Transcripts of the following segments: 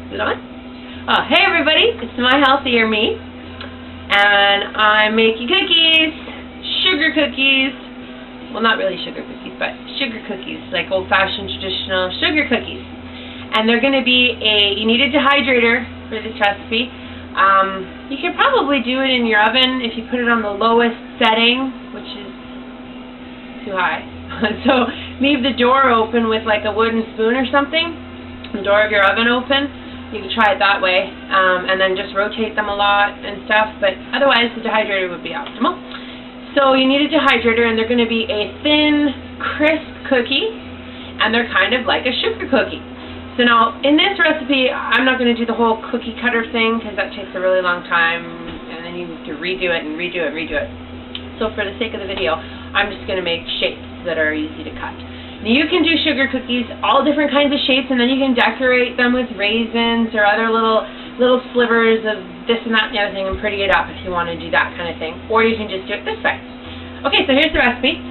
Is it on? Oh, hey everybody, it's My Healthier Me, and I'm making cookies, sugar cookies. Well, not really sugar cookies, but sugar cookies, like old-fashioned traditional sugar cookies. And they're going to be you need a dehydrator for this recipe. You can probably do it in your oven if you put it on the lowest setting, which is too high. So leave the door open with like a wooden spoon or something, the door of your oven open. You can try it that way, and then just rotate them a lot and stuff, but otherwise the dehydrator would be optimal. So you need a dehydrator, and they're going to be a thin, crisp cookie, and they're kind of like a sugar cookie. So now, in this recipe, I'm not going to do the whole cookie cutter thing, because that takes a really long time, and then you have to redo it and redo it and redo it. So for the sake of the video, I'm just going to make shapes that are easy to cut. Now you can do sugar cookies, all different kinds of shapes, and then you can decorate them with raisins or other little slivers of this and that and the other thing and pretty it up if you want to do that kind of thing. Or you can just do it this way. Okay, so here's the recipe.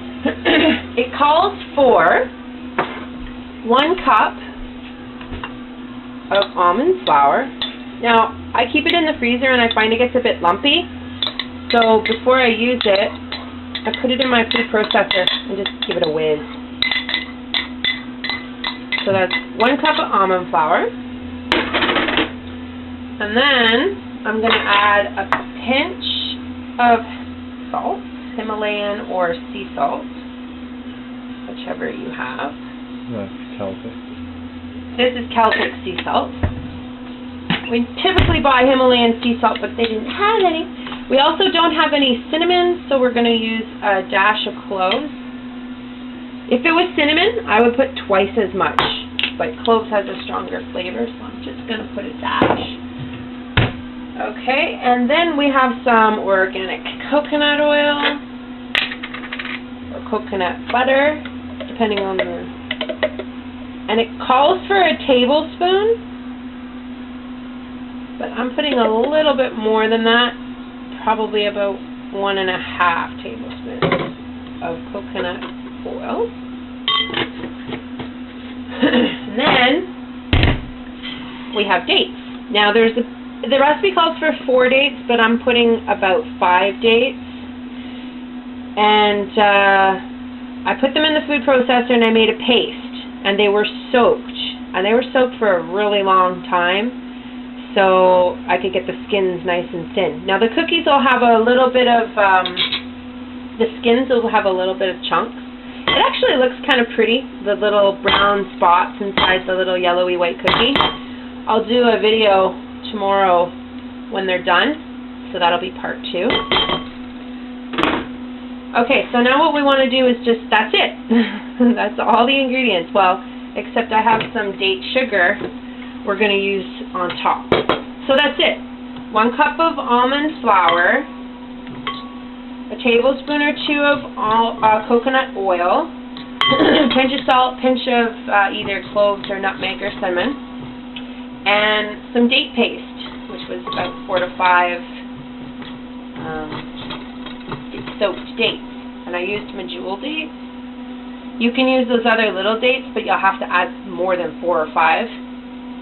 It calls for 1 cup of almond flour. Now, I keep it in the freezer and I find it gets a bit lumpy. So before I use it, I put it in my food processor and just give it a whiz. So that's 1 cup of almond flour. And then I'm going to add a pinch of salt, Himalayan or sea salt, whichever you have. That's Celtic. This is Celtic sea salt. We typically buy Himalayan sea salt, but they didn't have any. We also don't have any cinnamon, so we're going to use a dash of cloves. If it was cinnamon, I would put twice as much, but cloves has a stronger flavor, so I'm just going to put a dash. Okay, and then we have some organic coconut oil, or coconut butter, depending on the... And it calls for a tablespoon, but I'm putting a little bit more than that, probably about 1.5 tablespoons of coconut oil. And then we have dates. Now the recipe calls for 4 dates, but I'm putting about 5 dates. And I put them in the food processor and I made a paste, and they were soaked. And they were soaked for a really long time, so I could get the skins nice and thin. Now the cookies will have a little bit of, the skins will have a little bit of chunks. It actually looks kind of pretty, the little brown spots inside the little yellowy white cookie. I'll do a video tomorrow when they're done, so that'll be part 2. Okay, so now what we want to do is just, that's it. That's all the ingredients. Well, except I have some date sugar we're going to use on top. So that's it. 1 cup of almond flour, a tablespoon or 2 of coconut oil, pinch of salt, pinch of either cloves or nutmeg or cinnamon, and some date paste, which was about 4 to 5 soaked dates. And I used Medjool Dates. You can use those other little dates, but you'll have to add more than 4 or 5,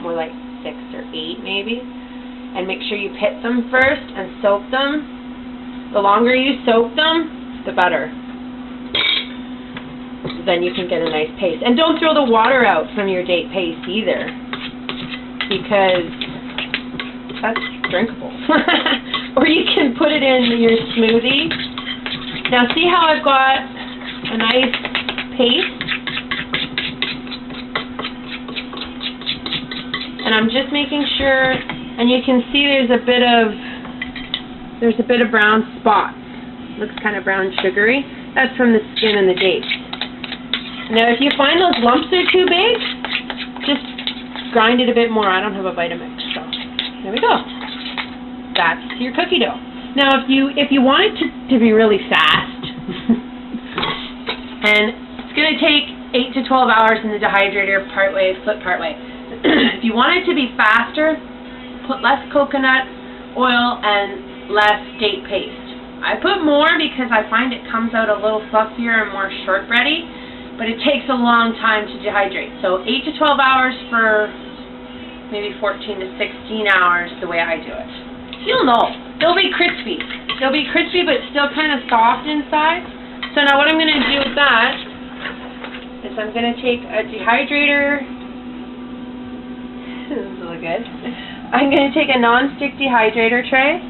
more like 6 or 8 maybe. And make sure you pit them first and soak them. The longer you soak them, the better. Then you can get a nice paste. And don't throw the water out from your date paste either, because that's drinkable. Or you can put it in your smoothie. Now see how I've got a nice paste? And I'm just making sure, and you can see there's a bit of brown spots. Looks kind of brown sugary. That's from the skin and the dates. Now if you find those lumps are too big, just grind it a bit more. I don't have a Vitamix, so there we go. That's your cookie dough. Now if you want it to be really fast, and it's going to take 8 to 12 hours in the dehydrator partway, flip partway. If you want it to be faster, put less coconut oil and less date paste. I put more because I find it comes out a little fluffier and more shortbready, but it takes a long time to dehydrate. So 8 to 12 hours for maybe 14 to 16 hours the way I do it. You'll know. They'll be crispy. They'll be crispy but still kind of soft inside. So now what I'm going to do with that is I'm going to take a dehydrator. This is really good. I'm going to take a non-stick dehydrator tray.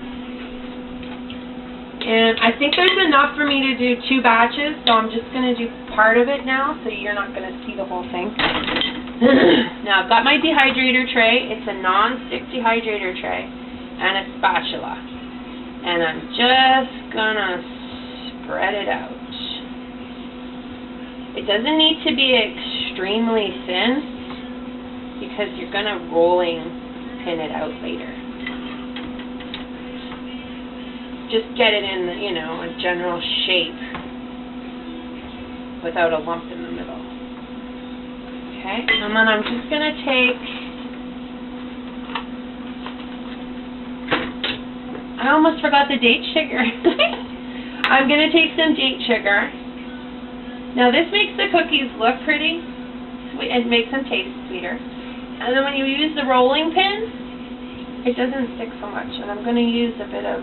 And I think there's enough for me to do 2 batches, so I'm just going to do part of it now, so you're not going to see the whole thing. Now I've got my dehydrator tray. It's a non-stick dehydrator tray and a spatula. And I'm just going to spread it out. It doesn't need to be extremely thin because you're going to rolling pin it out later. Just get it in, you know, a general shape without a lump in the middle. Okay, and then I'm just going to take, I almost forgot the date sugar. I'm going to take some date sugar. Now this makes the cookies look pretty, sweet, and makes them taste sweeter. And then when you use the rolling pin, it doesn't stick so much. And I'm going to use a bit of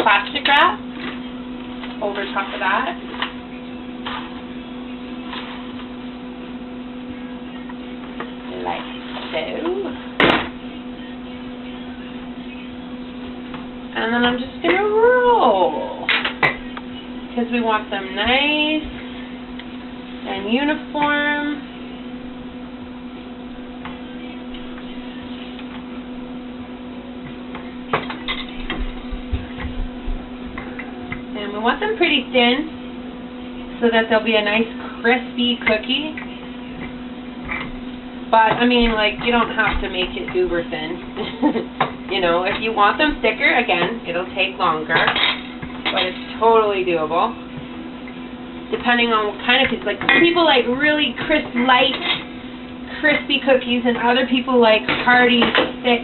plastic wrap over top of that. Like so. And then I'm just going to roll. Because we want them nice and uniform. And we want them pretty thin so that they'll be a nice crispy cookie. But, I mean, like, you don't have to make it uber thin. You know, if you want them thicker, again, it'll take longer. But it's totally doable. Depending on what kind of cookies. Like, some people like really crisp, light, crispy cookies, and other people like hearty, thick.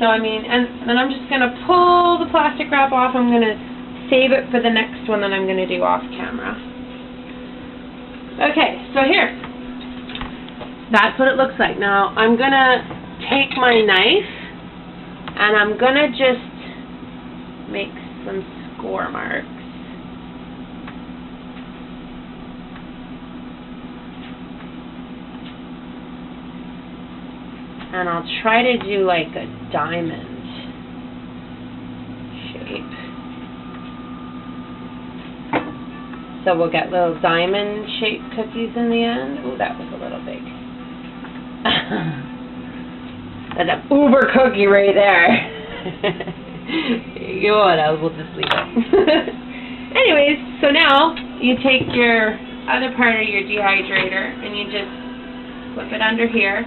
So, I mean, and then I'm just going to pull the plastic wrap off. I'm going to save it for the next one that I'm going to do off camera. Okay, so here. That's what it looks like. Now, I'm going to take my knife, and I'm going to just make some score marks. And I'll try to do like a diamond shape. So we'll get little diamond shaped cookies in the end. Ooh, that was a little big. That's an uber cookie right there. You know what, we'll just leave it. Anyways, so now you take your other part of your dehydrator and you just flip it under here,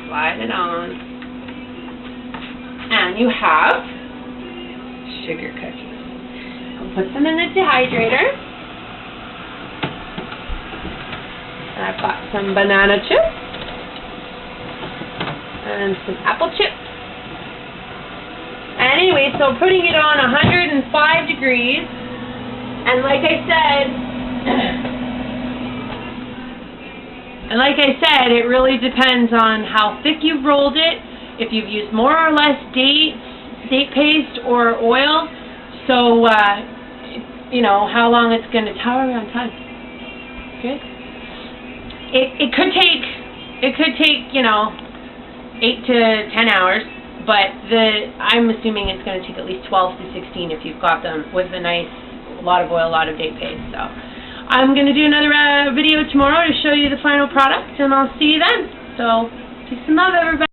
slide it on, and you have sugar cookies. I'll put them in the dehydrator. And I've got some banana chips and some apple chips. Anyway, so putting it on 105 degrees, and like I said, it really depends on how thick you've rolled it, if you've used more or less date paste or oil, so you know how long it's going to. How are we on time? Good. It could take you know 8 to 10 hours. But I'm assuming it's going to take at least 12 to 16 if you've got them with a nice, lot of oil, a lot of date paste. So I'm going to do another video tomorrow to show you the final product, and I'll see you then. So peace and love, everybody.